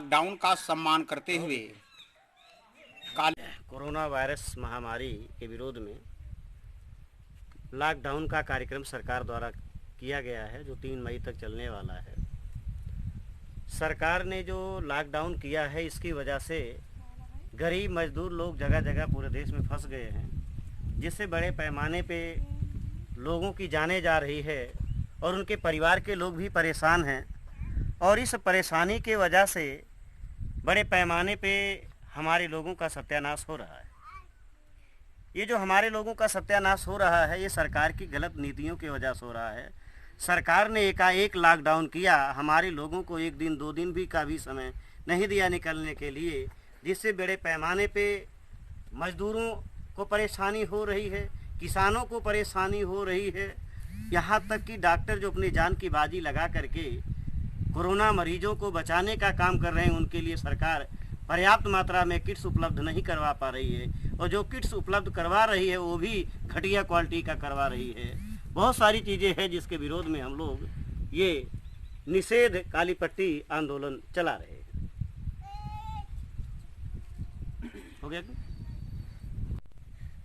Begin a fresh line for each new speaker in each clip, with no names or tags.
Lockdown का सम्मान करते हुए
कोरोना वायरस महामारी के विरोध में लॉकडाउन का कार्यक्रम सरकार द्वारा किया गया है, जो 3 मई तक चलने वाला है। सरकार ने जो लॉकडाउन किया है, इसकी वजह से गरीब मजदूर लोग जगह जगह पूरे देश में फंस गए हैं, जिससे बड़े पैमाने पे लोगों की जानें जा रही है और उनके परिवार के लोग भी परेशान हैं। और इस परेशानी के वजह से बड़े पैमाने पे हमारे लोगों का सत्यानाश हो रहा है। ये जो हमारे लोगों का सत्यानाश हो रहा है, ये सरकार की गलत नीतियों की वजह से हो रहा है। सरकार ने एकाएक लॉकडाउन किया, हमारे लोगों को 1 दिन 2 दिन भी का भी समय नहीं दिया निकलने के लिए, जिससे बड़े पैमाने पे मजदूरों को परेशानी हो रही है, किसानों को परेशानी हो रही है। यहाँ तक कि डॉक्टर जो अपनी जान की बाजी लगा करके कोरोना मरीजों को बचाने का काम कर रहे हैं, उनके लिए सरकार पर्याप्त मात्रा में किट्स उपलब्ध नहीं करवा पा रही है, और जो किट्स उपलब्ध करवा रही है वो भी घटिया क्वालिटी का करवा रही है। बहुत सारी चीज़ें हैं जिसके विरोध में हम लोग ये निषेध काली पट्टी आंदोलन चला रहे हैं। हो गया क्या?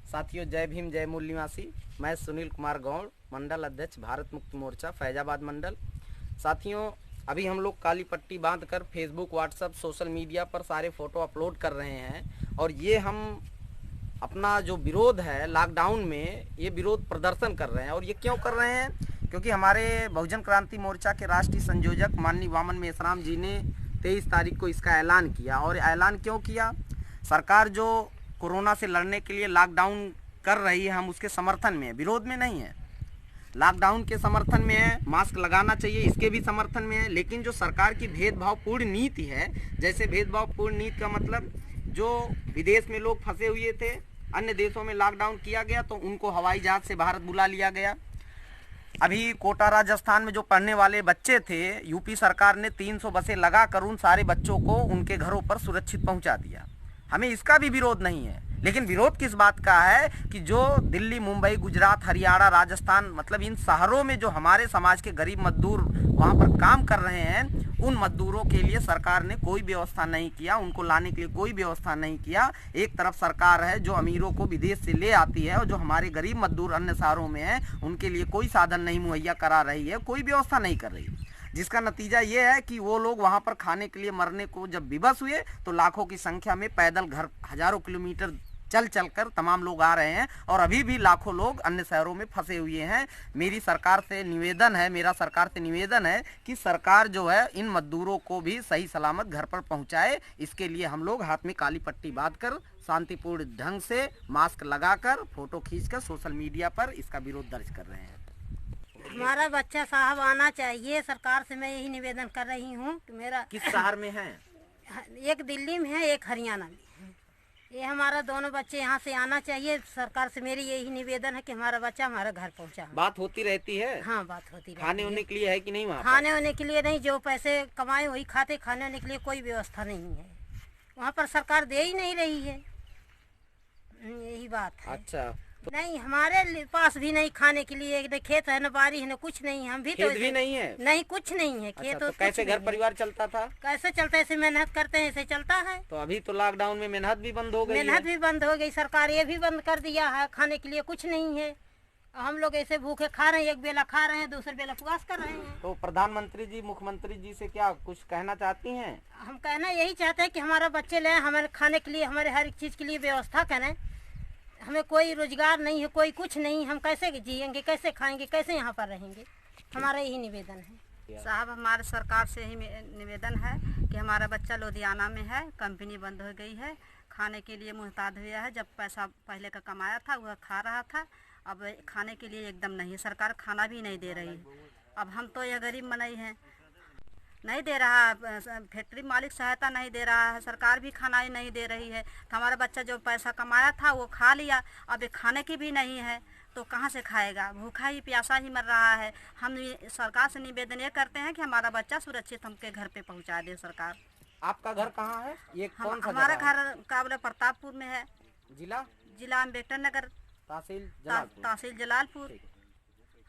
साथियों, जय भीम जय मूल निवासी। मैं सुनील कुमार गौड़, मंडल अध्यक्ष भारत मुक्त मोर्चा फैजाबाद मंडल। साथियों, अभी हम लोग काली पट्टी बांधकर फेसबुक, व्हाट्सएप, सोशल मीडिया पर सारे फ़ोटो अपलोड कर रहे हैं, और ये हम अपना जो विरोध है लॉकडाउन में, ये विरोध प्रदर्शन कर रहे हैं। और ये क्यों कर रहे हैं? क्योंकि हमारे बहुजन क्रांति मोर्चा के राष्ट्रीय संयोजक माननीय वामन मेश्राम जी ने 23 तारीख को इसका ऐलान किया। और ऐलान क्यों किया? सरकार जो कोरोना से लड़ने के लिए लॉकडाउन कर रही है, हम उसके समर्थन में, विरोध में नहीं है। लॉकडाउन के समर्थन में है, मास्क लगाना चाहिए इसके भी समर्थन में है। लेकिन जो सरकार की भेदभावपूर्ण नीति है, जैसे भेदभावपूर्ण नीति का मतलब जो विदेश में लोग फंसे हुए थे, अन्य देशों में लॉकडाउन किया गया तो उनको हवाई जहाज से भारत बुला लिया गया। अभी कोटा राजस्थान में जो पढ़ने वाले बच्चे थे, यूपी सरकार ने 300 बसें लगाकर उन सारे बच्चों को उनके घरों पर सुरक्षित पहुंचा दिया। हमें इसका भी विरोध नहीं है, लेकिन विरोध किस बात का है कि जो दिल्ली, मुंबई, गुजरात, हरियाणा, राजस्थान, मतलब इन शहरों में जो हमारे समाज के गरीब मजदूर वहां पर काम कर रहे हैं, उन मजदूरों के लिए सरकार ने कोई व्यवस्था नहीं किया, उनको लाने के लिए कोई व्यवस्था नहीं किया। एक तरफ सरकार है जो अमीरों को विदेश से ले आती है, और जो हमारे गरीब मजदूर अन्य शहरों में हैं उनके लिए कोई साधन नहीं मुहैया करा रही है, कोई व्यवस्था नहीं कर रही है। जिसका नतीजा ये है कि वो लोग वहाँ पर खाने के लिए मरने को जब विवश हुए तो लाखों की संख्या में पैदल घर हजारों किलोमीटर चल कर तमाम लोग आ रहे हैं, और अभी भी लाखों लोग अन्य शहरों में फंसे हुए हैं। मेरा सरकार से निवेदन है कि सरकार जो है इन मजदूरों को भी सही सलामत घर पर पहुंचाए। इसके लिए हम लोग हाथ में काली पट्टी बांधकर शांतिपूर्ण ढंग से मास्क लगाकर फोटो खींचकर सोशल मीडिया पर इसका विरोध दर्ज कर रहे हैं।
हमारा बच्चा साहब आना चाहिए। सरकार से मैं यही निवेदन कर रही हूँ कि मेरा
किस शहर में है?
एक दिल्ली में है, एक हरियाणा में है। ये हमारा दोनों बच्चे यहाँ से आना चाहिए। सरकार से मेरी यही निवेदन है कि हमारा बच्चा हमारे घर पहुँचा।
बात होती रहती है?
हाँ, बात होती रहती है।
खाने होने के लिए है कि नहीं? वहाँ
खाने होने के लिए नहीं, जो पैसे कमाए वही खाते, खाने होने के लिए कोई व्यवस्था नहीं है वहाँ पर, सरकार दे ही नहीं रही है। यही बात है।
अच्छा,
नहीं, हमारे पास भी नहीं खाने के लिए, न खेत है, न बारी है, न कुछ नहीं। हम भी
खेत
तो
भी नहीं है?
नहीं, कुछ नहीं है खेत।
अच्छा, तो कैसे घर परिवार चलता था?
कैसे चलता है? ऐसे मेहनत करते हैं, ऐसे चलता है।
तो अभी तो लॉकडाउन में मेहनत भी बंद हो गई।
मेहनत भी बंद हो गई, सरकार ये भी बंद कर दिया है। खाने के लिए कुछ नहीं है, हम लोग ऐसे भूखे खा रहे हैं। एक बेला खा रहे हैं, दूसरे बेला उपवास कर रहे हैं।
तो प्रधानमंत्री जी, मुख्यमंत्री जी से क्या कुछ कहना चाहती हैं?
हम कहना यही चाहते हैं कि हमारा बच्चे लें, हमारे खाने के लिए, हमारे हर एक चीज़ के लिए व्यवस्था करें। हमें कोई रोजगार नहीं है, कोई कुछ नहीं, हम कैसे जिएंगे, कैसे खाएंगे, कैसे यहाँ पर रहेंगे? हमारा यही निवेदन है।
साहब, हमारे सरकार से ही निवेदन है कि हमारा बच्चा लुधियाना में है, कंपनी बंद हो गई है, खाने के लिए मुहताज हुआ है। जब पैसा पहले का कमाया था वह खा रहा था, अब खाने के लिए एकदम नहीं, सरकार खाना भी नहीं दे रही। अब हम तो ये गरीब मनई हैं, नहीं दे रहा, फैक्ट्री मालिक सहायता नहीं दे रहा है, सरकार भी खाना ही नहीं दे रही है। तो हमारा बच्चा जो पैसा कमाया था वो खा लिया, अब ये खाने की भी नहीं है तो कहाँ से खाएगा? भूखा ही प्यासा ही मर रहा है। हम सरकार से निवेदन ये करते हैं कि हमारा बच्चा सुरक्षित हमके घर पे पहुँचा दे सरकार।
आपका घर कहाँ है? ये कौन सा
हमारा
जगह है?
घर काबले प्रतापपुर में है।
जिला?
जिला अम्बेडकर नगर,
तहसील जलालपुर।
तहसील जलालपुर।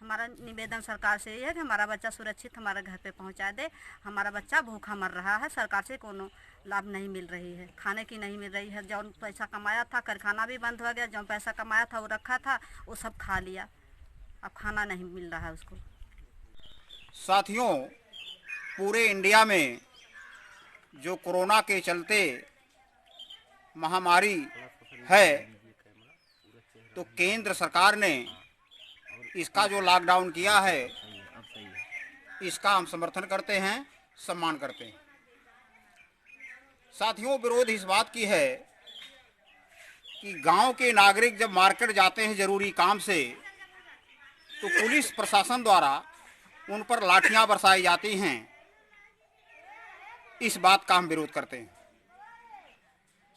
हमारा निवेदन सरकार से ये है कि हमारा बच्चा सुरक्षित हमारे घर पे पहुंचा दे। हमारा बच्चा भूखा मर रहा है, सरकार से कोनो लाभ नहीं मिल रही है, खाने की नहीं मिल रही है। जो पैसा कमाया था, कारखाना भी बंद हो गया, जो पैसा कमाया था वो रखा था वो सब खा लिया, अब खाना नहीं मिल रहा है उसको।
साथियों, पूरे इंडिया में जो कोरोना के चलते महामारी है, तो केंद्र सरकार ने इसका जो लॉकडाउन किया है, इसका हम समर्थन करते हैं, सम्मान करते हैं। साथियों, विरोध इस बात की है कि गांव के नागरिक जब मार्केट जाते हैं जरूरी काम से, तो पुलिस प्रशासन द्वारा उन पर लाठियां बरसाई जाती हैं। इस बात का हम विरोध करते हैं।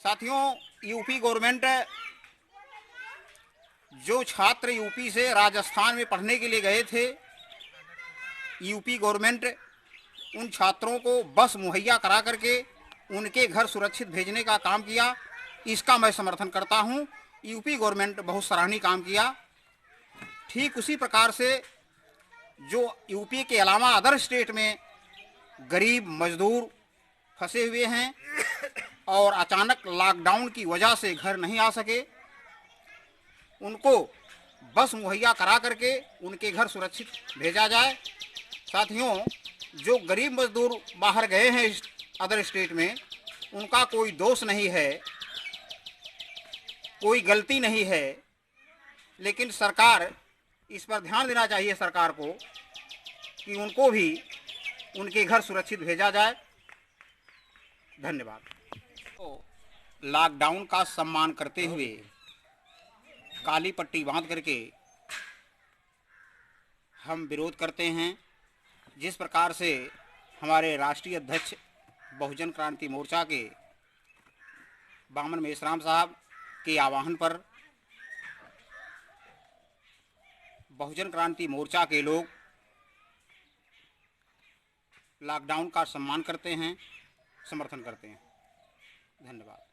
साथियों, यूपी गवर्नमेंट जो छात्र यूपी से राजस्थान में पढ़ने के लिए गए थे, यूपी गवर्नमेंट उन छात्रों को बस मुहैया करा करके उनके घर सुरक्षित भेजने का काम किया, इसका मैं समर्थन करता हूं। यूपी गवर्नमेंट बहुत सराहनीय काम किया। ठीक उसी प्रकार से जो यूपी के अलावा अदर स्टेट में गरीब मजदूर फंसे हुए हैं और अचानक लॉकडाउन की वजह से घर नहीं आ सके, उनको बस मुहैया करा करके उनके घर सुरक्षित भेजा जाए। साथियों, जो गरीब मजदूर बाहर गए हैं अदर स्टेट में, उनका कोई दोष नहीं है, कोई गलती नहीं है, लेकिन सरकार इस पर ध्यान देना चाहिए सरकार को कि उनको भी उनके घर सुरक्षित भेजा जाए। धन्यवाद। तो लॉकडाउन का सम्मान करते हुए काली पट्टी बांध करके हम विरोध करते हैं। जिस प्रकार से हमारे राष्ट्रीय अध्यक्ष बहुजन क्रांति मोर्चा के बामन मेश्राम साहब के आह्वान पर बहुजन क्रांति मोर्चा के लोग लॉकडाउन का सम्मान करते हैं, समर्थन करते हैं। धन्यवाद।